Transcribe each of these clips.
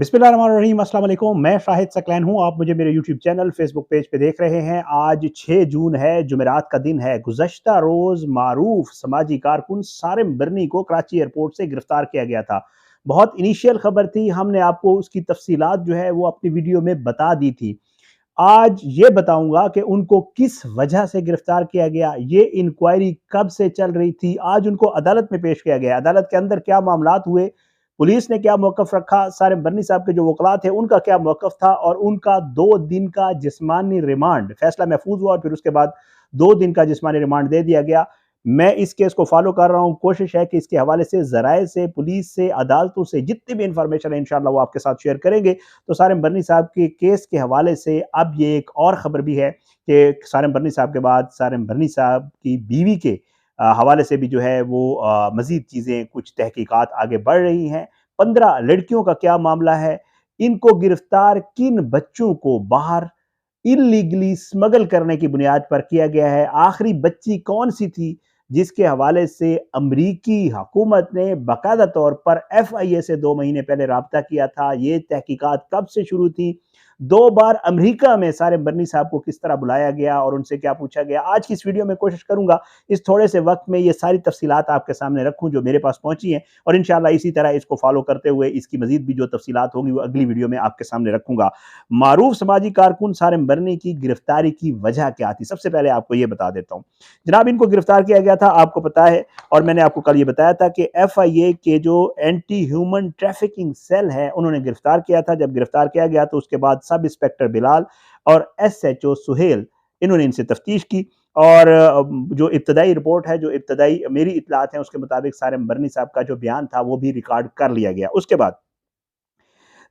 बिस्मिल्लाहिर्रहमानिर्रहीम, अस्सलाम वालेकुम। मैं शाहिद सकलैन हूँ। आप मुझे मेरे यूट्यूब चैनल फेसबुक पेज पे देख रहे हैं। आज 6 जून है, जुमेरात का दिन है। गुज़श्ता रोज़ मारूफ समाजी कारकुन सारिम बरनी को कराची एयरपोर्ट से गिरफ्तार किया गया था। बहुत इनिशियल खबर थी, हमने आपको उसकी तफसीलात जो है वो अपनी वीडियो में बता दी थी। आज ये बताऊंगा कि उनको किस वजह से गिरफ्तार किया गया, ये इंक्वायरी कब से चल रही थी, आज उनको अदालत में पेश किया गया, अदालत के अंदर क्या मामलात हुए, पुलिस ने क्या मौकफ रखा, सारिम बरनी साहब के जो वकला थे उनका क्या मौकफ था, और उनका 2 दिन का जिस्मानी रिमांड फैसला महफूज हुआ और फिर उसके बाद 2 दिन का जिस्मानी रिमांड दे दिया गया। मैं इस केस को फॉलो कर रहा हूँ। कोशिश है कि इसके हवाले से ज़राए से, पुलिस से, अदालतों से जितनी भी इंफॉर्मेशन है इंशाअल्लाह वो आपके साथ शेयर करेंगे। तो सारिम बरनी साहब के केस के हवाले से अब ये एक और ख़बर भी है कि सारिम बरनी साहब के बाद सारिम बरनी साहब की बीवी के हवाले से भी जो है वो मज़ीद चीज़ें, कुछ तहकीकात आगे बढ़ रही हैं। 15 लड़कियों का क्या मामला है, इनको गिरफ्तार किन बच्चों को बाहर इलीगली स्मगल करने की बुनियाद पर किया गया है, आखिरी बच्ची कौन सी थी जिसके हवाले से अमरीकी हुकूमत ने बाकायदा तौर पर FIA से 2 महीने पहले राब्ता किया था, ये तहकीकात कब से शुरू थी, 2 बार अमरीका में सारिम बरनी साहब को किस तरह बुलाया गया और उनसे क्या पूछा गया। आज की इस वीडियो में कोशिश करूंगा इस थोड़े से वक्त में ये सारी तफसीलात आपके सामने रखूं जो मेरे पास पहुंची हैं, और इंशाल्लाह इसी तरह इसको फॉलो करते हुए इसकी मजीद भी जो तफसीलात होगी वो अगली वीडियो में आपके सामने रखूंगा। मारूफ समाजी कारकुन सारिम बरनी की गिरफ्तारी की वजह क्या थी, सबसे पहले आपको ये बता देता हूँ। जनाब, इनको गिरफ्तार किया गया था, आपको पता है, और मैंने आपको कल ये बताया था कि FIA के जो एंटी ह्यूमन ट्रैफिकिंग सेल है उन्होंने गिरफ्तार किया था। जब गिरफ्तार किया गया तो उसके बाद सब इंस्पेक्टर बिलाल और SHO सुहेल, इन्होंने इनसे तफ्तीश की, और जो इब्तदाई रिपोर्ट है, जो इब्तदाई मेरी इतलात हैं उसके मुताबिक सारिम बरनी साहब का जो बयान था वो भी रिकॉर्ड कर लिया गया। उसके बाद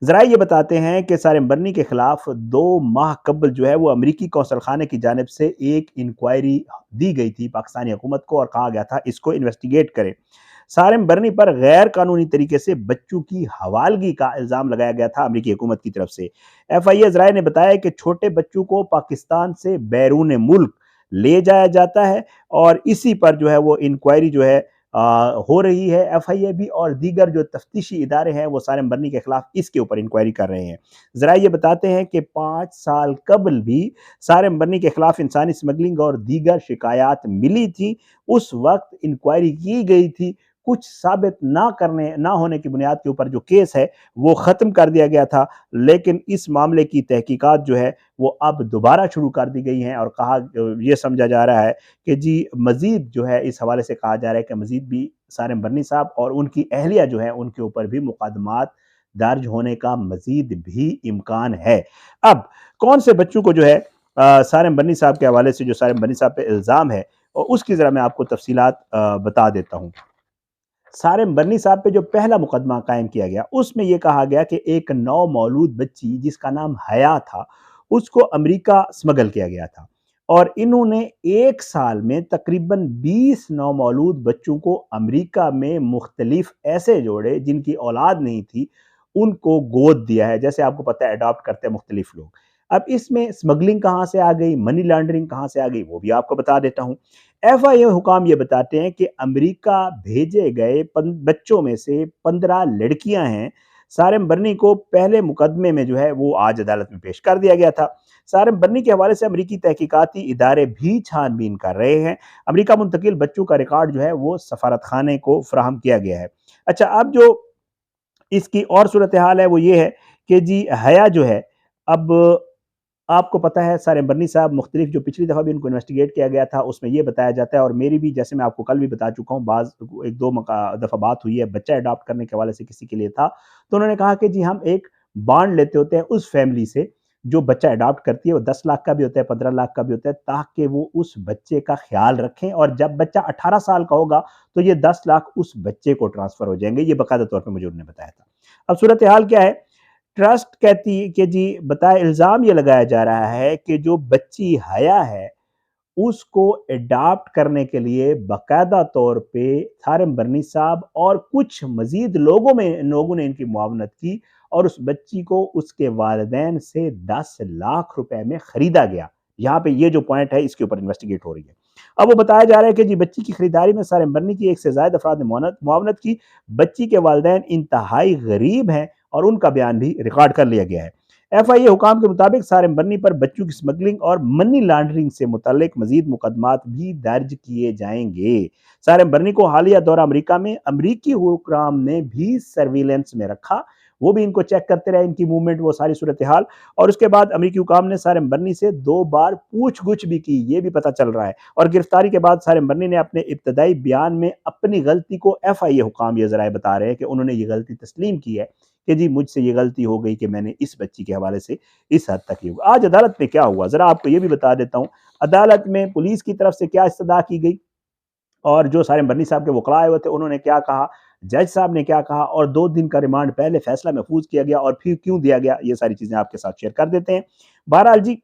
ज़रा ये बताते हैं कि सारिम बरनी के खिलाफ 2 माह कबल जो है वो अमरीकी कौंसल खाने की जानिब से एक इंक्वायरी दी गई थी पाकिस्तानी हुकूमत को, और कहा गया था इसको इन्वेस्टिगेट करें। सारिम बरनी पर गैर कानूनी तरीके से बच्चों की हवालगी का इल्ज़ाम लगाया गया था अमरीकी हुकूमत की तरफ से। FIA ज़राए ने बताया कि छोटे बच्चों को पाकिस्तान से बैरून मुल्क ले जाया जाता है, और इसी पर जो है वो इंक्वायरी जो है हो रही है। FIA भी और दीगर जो तफ्तीशी इदारे हैं वो सारिम बरनी के खिलाफ इसके ऊपर इंक्वायरी कर रहे हैं। ज़रा ये बताते हैं कि 5 साल कबल भी सारिम बरनी के खिलाफ इंसानी स्मगलिंग और दीगर शिकायत मिली थी। उस वक्त इंक्वायरी की गई थी, कुछ साबित ना होने की बुनियाद के ऊपर जो केस है वो ख़त्म कर दिया गया था, लेकिन इस मामले की तहकीकात जो है वो अब दोबारा शुरू कर दी गई हैं, और कहा ये समझा जा रहा है कि जी मज़ीद जो है, इस हवाले से कहा जा रहा है कि मज़ीद भी सारिम बरनी साहब और उनकी अहलिया जो है उनके ऊपर भी मुकदमात दर्ज होने का मज़ीद भी इम्कान है। अब कौन से बच्चों को जो है सारिम बरनी साहब के हवाले से जो सारिम बरनी साहब पे इल्ज़ाम है, और उसकी ज़रा मैं आपको तफसीलात बता देता हूँ। सारिम बरनी साहब पे जो पहला मुकदमा कायम किया गया उसमें यह कहा गया कि एक नौ मौलूद बच्ची जिसका नाम हया था उसको अमेरिका स्मगल किया गया था, और इन्होंने 1 साल में तकरीबन 20 नौ मौलूद बच्चों को अमेरिका में मुख्तलिफ ऐसे जोड़े जिनकी औलाद नहीं थी उनको गोद दिया है। जैसे आपको पता है अडॉप्ट करते हैं मुख्तलिफ लोग। अब इसमें स्मगलिंग कहाँ से आ गई, मनी लॉन्ड्रिंग कहाँ से आ गई, वो भी आपको बता देता हूँ। FIA हुकाम ये बताते हैं कि अमेरिका भेजे गए बच्चों में से 15 लड़कियां हैं। सारिम बरनी को पहले मुकदमे में जो है वो आज अदालत में पेश कर दिया गया था। सारिम बरनी के हवाले से अमेरिकी तहकीकाती इदारे भी छानबीन कर रहे हैं। अमेरिका मुंतकिल बच्चों का रिकॉर्ड जो है वो सफारत खाने को फराहम किया गया है। अच्छा, अब जो इसकी और सूरत हाल है वो ये है कि जी हया जो है, अब आपको पता है सारिम बरनी साहब मुख्तलिफ, जो पिछली दफ़ा भी उनको इन्वेस्टिगेट किया गया था उसमें ये बताया जाता है, और मेरी भी, जैसे मैं आपको कल भी बता चुका हूँ, बाज़ 1-2 दफ़ा बात हुई है, बच्चा अडॉप्ट करने के हवाले से किसी के लिए था, तो उन्होंने कहा कि जी हम एक बॉन्ड लेते होते हैं उस फैमिली से जो बच्चा अडॉप्ट करती है, वो 10 लाख का भी होता है, 15 लाख का भी होता है, ताकि वो उस बच्चे का ख्याल रखें, और जब बच्चा 18 साल का होगा तो ये 10 लाख उस बच्चे को ट्रांसफ़र हो जाएंगे। ये बाकायदा तौर पर मुझे उन्होंने बताया था। अब सूरत हाल क्या है, ट्रस्ट कहती है कि जी बताया, इल्ज़ाम ये लगाया जा रहा है कि जो बच्ची हया है उसको अडॉप्ट करने के लिए बाकायदा तौर पे सारिम बरनी साहब और कुछ मजीद लोगों ने इनकी मुआवनत की, और उस बच्ची को उसके वालिदैन से 10 लाख रुपए में खरीदा गया। यहाँ पे ये जो पॉइंट है इसके ऊपर इन्वेस्टिगेट हो रही है। अब वो बताया जा रहा है कि जी बच्ची की खरीदारी में सारिम बरनी की एक से ज्यादा अफराद ने मुआवनत की। बच्ची के वालिदैन इंतहाई गरीब हैं اور ان کا بیان بھی ریکارڈ کر لیا گیا ہے۔ ایف آئی اے حکام کے مطابق سارم برنی پر بچوں کی سمگلنگ اور منی لانڈرنگ سے متعلق مزید مقدمات بھی درج کیے جائیں گے۔ سارم برنی کو حالیہ دورہ امریکہ میں امریکی حکام نے بھی سرویلنس میں رکھا، وہ بھی ان کو چیک کرتے رہے، ان کی موومنٹ، وہ ساری صورتحال، اور اس کے بعد امریکی حکام نے سارم برنی سے 2 بار پوچھ گچھ بھی کی، یہ بھی پتہ چل رہا ہے۔ اور گرفتاری کے بعد سارم برنی نے اپنے ابتدائی بیان میں اپنی غلطی کو ایف آئی اے حکام یہ ذرائع بتا رہے ہیں کہ انہوں نے یہ غلطی تسلیم کی ہے کہ جی مجھ سے یہ غلطی ہو گئی کہ میں نے اس بچی کے حوالے سے اس حد تک یہ ہوا۔ آج عدالت میں کیا ہوا ذرا آپ کو یہ بھی بتا دیتا ہوں۔ عدالت میں پولیس کی طرف سے کیا استدعا کی گئی اور جو سارم برنی صاحب کے وکلاء آئے ہوئے تھے انہوں نے کیا کہا، جج صاحب نے کیا کہا، اور 2 دن کا ریمانڈ پہلے فیصلہ محفوظ کیا گیا اور پھر کیوں دیا گیا، یہ ساری چیزیں آپ کے ساتھ شیئر کر دیتے ہیں۔ بہرحال جی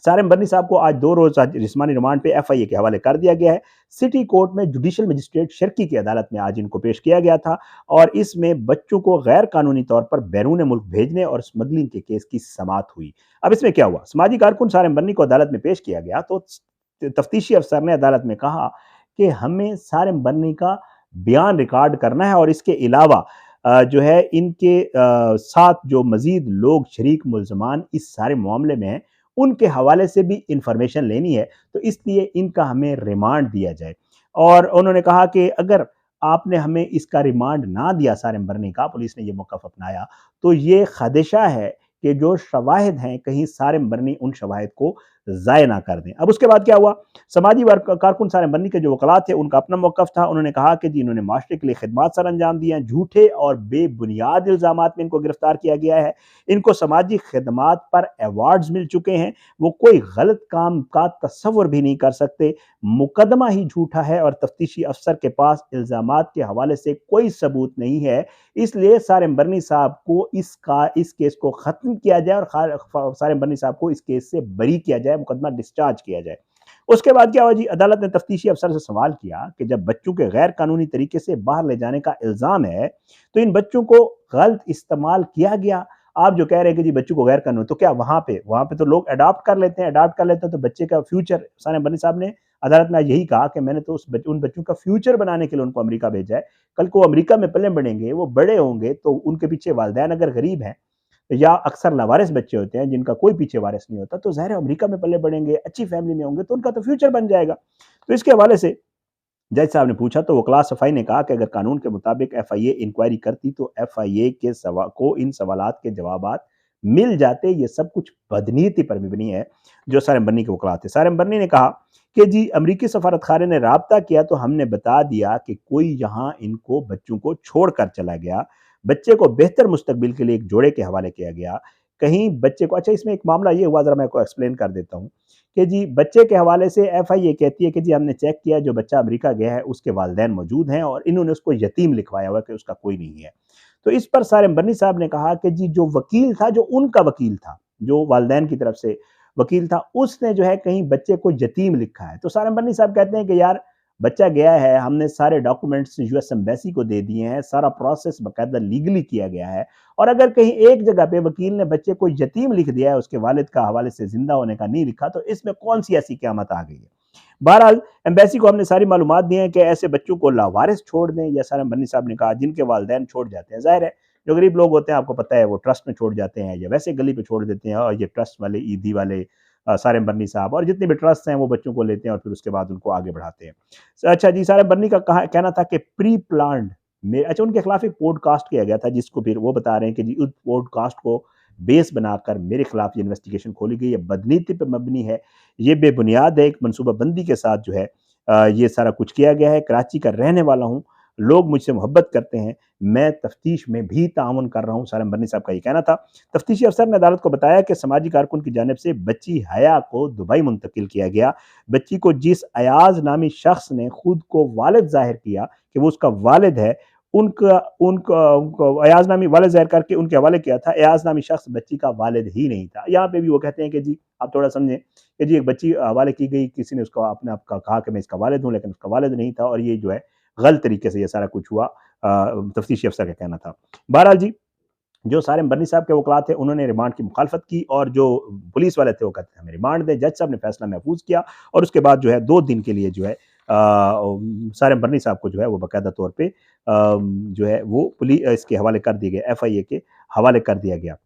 سارم برنی صاحب کو آج 2 روز جسمانی ریمانڈ پہ ایف آئی اے کے حوالے کر دیا گیا ہے۔ سٹی کورٹ میں جوڈیشل مجسٹریٹ شرکی کی عدالت میں آج ان کو پیش کیا گیا تھا اور اس میں بچوں کو غیر قانونی طور پر بیرون ملک بھیجنے اور اسمگلنگ کے کیس کی سماعت ہوئی۔ اب اس میں کیا ہوا، سماجی کارکن سارم برنی کو عدالت میں پیش کیا گیا تو تفتیشی افسر نے عدالت میں کہا کہ ہمیں سارم برنی کا بیان ریکارڈ کرنا ہے اور اس کے علاوہ جو ہے ان کے ساتھ جو مزید لوگ شریک ملزمان اس سارے معاملے میں ہیں ان کے حوالے سے بھی انفارمیشن لینی ہے، تو اس لیے ان کا ہمیں ریمانڈ دیا جائے۔ اور انہوں نے کہا کہ اگر آپ نے ہمیں اس کا ریمانڈ نہ دیا سارم برنی کا، پولیس نے یہ موقف اپنایا، تو یہ خدشہ ہے کہ جو شواہد ہیں کہیں سارم برنی ان شواہد کو ضائع نہ کر دیں۔ اب اس کے بعد کیا ہوا، سماجی کارکن سارم برنی کے جو وکلاء تھے ان کا اپنا موقف تھا، انہوں نے کہا کہ جی انہوں نے معاشرے کے لیے خدمات سر انجام دی ہیں، جھوٹے اور بے بنیاد الزامات میں ان کو گرفتار کیا گیا ہے، ان کو سماجی خدمات پر ایوارڈز مل چکے ہیں، وہ کوئی غلط کام کا تصور بھی نہیں کر سکتے، مقدمہ ہی جھوٹا ہے اور تفتیشی افسر کے پاس الزامات کے حوالے سے کوئی ثبوت نہیں ہے، اس لیے سارم برنی صاحب کو اس کیس کو ختم کیا جائے اور سارم برنی صاحب کو اس کیس سے بری کیا جائے، مقدمہ ڈسچارج کیا جائے۔ اس کے بعد کیا ہوا جی، عدالت نے تفتیشی افسر سے سوال کیا کہ جب بچوں کے غیر قانونی طریقے سے باہر لے جانے کا الزام ہے تو ان بچوں کو غلط استعمال کیا گیا، آپ جو کہہ رہے ہیں کہ جی بچوں کو غیر قانونی، تو کیا وہاں پہ تو لوگ اڈاپٹ کر لیتے ہیں تو بچے کا فیوچر، سارم برنی صاحب نے عدالت میں یہی کہا کہ میں نے تو ان بچوں کا فیوچر بنانے کے لیے ان کو امریکہ بھیجا ہے، کل کو امریکہ میں پلے بڑھیں گے، وہ بڑے ہوں گے تو ان کے پیچھے والدین اگر غریب ہیں یا اکثر لاوارث بچے ہوتے ہیں جن کا کوئی پیچھے وارث نہیں ہوتا، تو ظاہر ہے امریکہ میں پلے بڑھیں گے، اچھی فیملی میں ہوں گے تو ان کا تو فیوچر بن جائے گا۔ تو اس کے حوالے سے جج صاحب نے پوچھا تو وکلاء صفائی نے کہا کہ اگر قانون کے مطابق ایف آئی اے انکوائری کرتی تو ایف آئی اے کو ان سوالات کے جوابات مل جاتے، یہ سب کچھ بدنیتی پر مبنی ہے جو سارم برنی کے وکلاء تھے۔ سارم برنی نے کہا کہ جی امریکی سفارت خانے نے رابطہ کیا تو ہم نے بتا دیا کہ کوئی یہاں ان کو بچوں کو چھوڑ کر چلا گیا، بچے کو بہتر مستقبل کے لیے ایک جوڑے کے حوالے کیا گیا، کہیں بچے کو، اچھا اس میں ایک معاملہ یہ ہوا، ذرا میں کو ایکسپلین کر دیتا ہوں کہ جی بچے کے حوالے سے ایف آئی اے کہتی ہے کہ جی ہم نے چیک کیا جو بچہ امریکہ گیا ہے اس کے والدین موجود ہیں اور انہوں نے اس کو یتیم لکھوایا ہوا کہ اس کا کوئی نہیں ہے۔ تو اس پر سارم برنی صاحب نے کہا کہ جی جو وکیل تھا، جو ان کا وکیل تھا، جو والدین کی طرف سے وکیل تھا، اس نے جو ہے کہیں بچے کو یتیم لکھا ہے۔ تو سارم برنی صاحب کہتے ہیں کہ یار بچہ گیا ہے، ہم نے سارے ڈاکومنٹس یو ایس ایمبیسی کو دے دیے ہیں، سارا پروسیس باقاعدہ لیگلی کیا گیا ہے، اور اگر کہیں ایک جگہ پہ وکیل نے بچے کو یتیم لکھ دیا ہے، اس کے والد کا حوالے سے زندہ ہونے کا نہیں لکھا، تو اس میں کون سی ایسی قیامت آ گئی ہے۔ بہرحال ایمبیسی کو ہم نے ساری معلومات دی ہیں کہ ایسے بچوں کو لاوارث چھوڑ دیں، یا سارم برنی صاحب نے کہا جن کے والدین چھوڑ جاتے ہیں، ظاہر ہے جو غریب لوگ ہوتے ہیں آپ کو پتہ ہے وہ ٹرسٹ میں چھوڑ جاتے ہیں یا ویسے گلی پہ چھوڑ دیتے ہیں، اور یہ ٹرسٹ والے، ایدھی والے، سارم برنی صاحب اور جتنے بھی ٹرسٹ ہیں وہ بچوں کو لیتے ہیں اور پھر اس کے بعد ان کو آگے بڑھاتے ہیں۔ اچھا جی، سارم برنی کا کہنا تھا کہ پری پلانڈ میں، اچھا ان کے خلاف ایک پوڈ کاسٹ کیا گیا تھا جس کو پھر وہ بتا رہے ہیں کہ جی اس پوڈ کاسٹ کو بیس بنا کر میرے خلاف یہ انویسٹیگیشن کھولی گئی، یہ بدنیتی پہ مبنی ہے، یہ بے بنیاد ہے، ایک منصوبہ بندی کے ساتھ جو ہے یہ سارا کچھ کیا گیا ہے، کراچی کا رہنے والا ہوں، لوگ مجھ سے محبت کرتے ہیں، میں تفتیش میں بھی تعاون کر رہا ہوں، سارم برنی صاحب کا یہ کہنا تھا۔ تفتیشی افسر نے عدالت کو بتایا کہ سماجی کارکن کی جانب سے بچی حیا کو دبئی منتقل کیا گیا، بچی کو جس ایاز نامی شخص نے خود کو والد ظاہر کیا کہ وہ اس کا والد ہے، ان کو ایاز نامی والد ظاہر کر کے ان کے حوالے کیا تھا، ایاز نامی شخص بچی کا والد ہی نہیں تھا۔ یہاں پہ بھی وہ کہتے ہیں کہ جی آپ تھوڑا سمجھیں کہ جی ایک بچی حوالے کی گئی، کسی نے اس کو اپنے آپ کا کہا کہ میں اس کا والد ہوں، لیکن اس کا والد نہیں تھا، اور یہ جو ہے غلط طریقے سے یہ سارا کچھ ہوا، تفتیشی افسر کا کہنا تھا۔ بہرحال جی جو سارم برنی صاحب کے وکلاء تھے انہوں نے ریمانڈ کی مخالفت کی، اور جو پولیس والے تھے وہ کہتے ہیں ہمیں ریمانڈ دیں، جج صاحب نے فیصلہ محفوظ کیا اور اس کے بعد جو ہے 2 دن کے لیے جو ہے सारिम बर्नी साहब को जो है वो बाकायदा तौर पे जो है वो इसके हवाले कर दिए गए, FIA के हवाले कर दिया गया।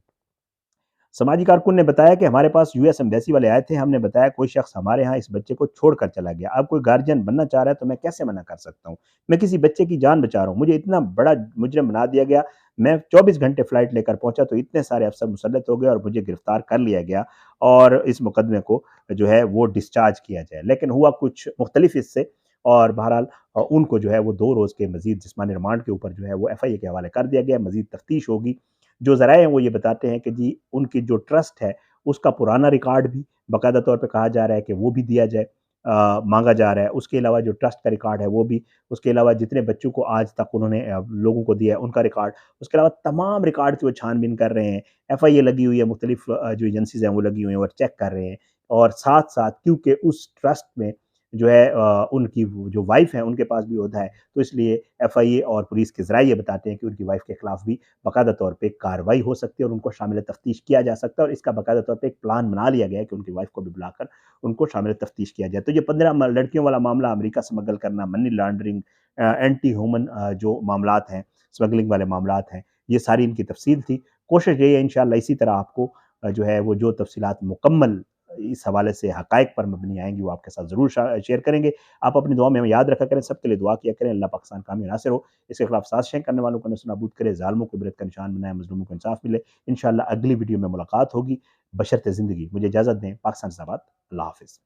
समाजी कारकुन ने बताया कि हमारे पास यूएस एम्बेसी वाले आए थे, हमने बताया कोई शख्स हमारे यहाँ इस बच्चे को छोड़कर चला गया। अब कोई गार्जियन बनना चाह रहा है तो मैं कैसे मना कर सकता हूँ? मैं किसी बच्चे की जान बचा रहा हूँ, मुझे इतना बड़ा मुजरिम बना दिया गया। मैं 24 घंटे फ्लाइट लेकर पहुंचा तो इतने सारे अफसर मुसल्लत हो गए और मुझे गिरफ्तार कर लिया गया और इस मुकदमे को जो है वो डिस्चार्ज किया जाए। लेकिन हुआ कुछ मुख्तलिफ इससे और बहरहाल उनको जो है वो 2 रोज़ के मज़ीद जिस्मानी रिमांड के ऊपर जो है वो FIA के हवाले कर दिया गया है, मज़ीद तफ्तीश होगी। जो ज़राए हैं वो ये बताते हैं कि जी उनकी जो ट्रस्ट है उसका पुराना रिकॉर्ड भी बाकायदा तौर पे कहा जा रहा है कि वो भी दिया जाए, मांगा जा रहा है। उसके अलावा जो ट्रस्ट का रिकॉर्ड है वो भी, उसके अलावा जितने बच्चों को आज तक उन्होंने लोगों को दिया है उनका रिकॉर्ड, उसके अलावा तमाम रिकॉर्ड की वो छानबीन कर रहे हैं। FIA लगी हुई है, मुख्तलिफ जो एजेंसीज हैं वो लगी हुई हैं और चेक कर रहे हैं। और साथ साथ क्योंकि उस ट्रस्ट में जो है उनकी जो वाइफ है उनके पास भी ओहदा है, तो इसलिए FIA और पुलिस के ज़राए ये बताते हैं कि उनकी वाइफ के खिलाफ भी बाकायदा तौर पे कार्रवाई हो सकती है और उनको शामिल तफ्तीश किया जा सकता है और इसका बाकायदा तौर पे एक प्लान बना लिया गया है कि उनकी वाइफ को भी बुलाकर उनको शामिल तफ्तीश किया जाए। तो ये 15 लड़कियों वाला मामला, अमेरिका स्मगल करना, मनी लॉन्ड्रिंग, एंटी ह्यूमन जो मामलात हैं, स्मगलिंग वाले मामलात हैं, ये सारी इनकी तफसील थी। कोशिश यही है इंशाअल्लाह इसी तरह आपको जो है वो जो तफसीलात मुकम्मल इस हवाले से हकायक पर मबनी आएँगी वो आपके साथ ज़रूर शेयर करेंगे। आप अपनी दुआ में हमें याद रखा करें, सबके लिए दुआ किया करें, अल्लाह पाकिस्तान कामयाब नासिर हो। इसके खिलाफ साज़िशें करने वालों को नेस्तनाबूद करे, ज़ालिमों को इबरत का निशान बनाए, मज़लूमों को इंसाफ मिले। इंशाअल्लाह अगली वीडियो में मुलाकात होगी। बशर्ते ज़िंदगी मुझे इजाज़त दें। पाकिस्तान ज़िंदाबाद। अल्लाह हाफ़िज़।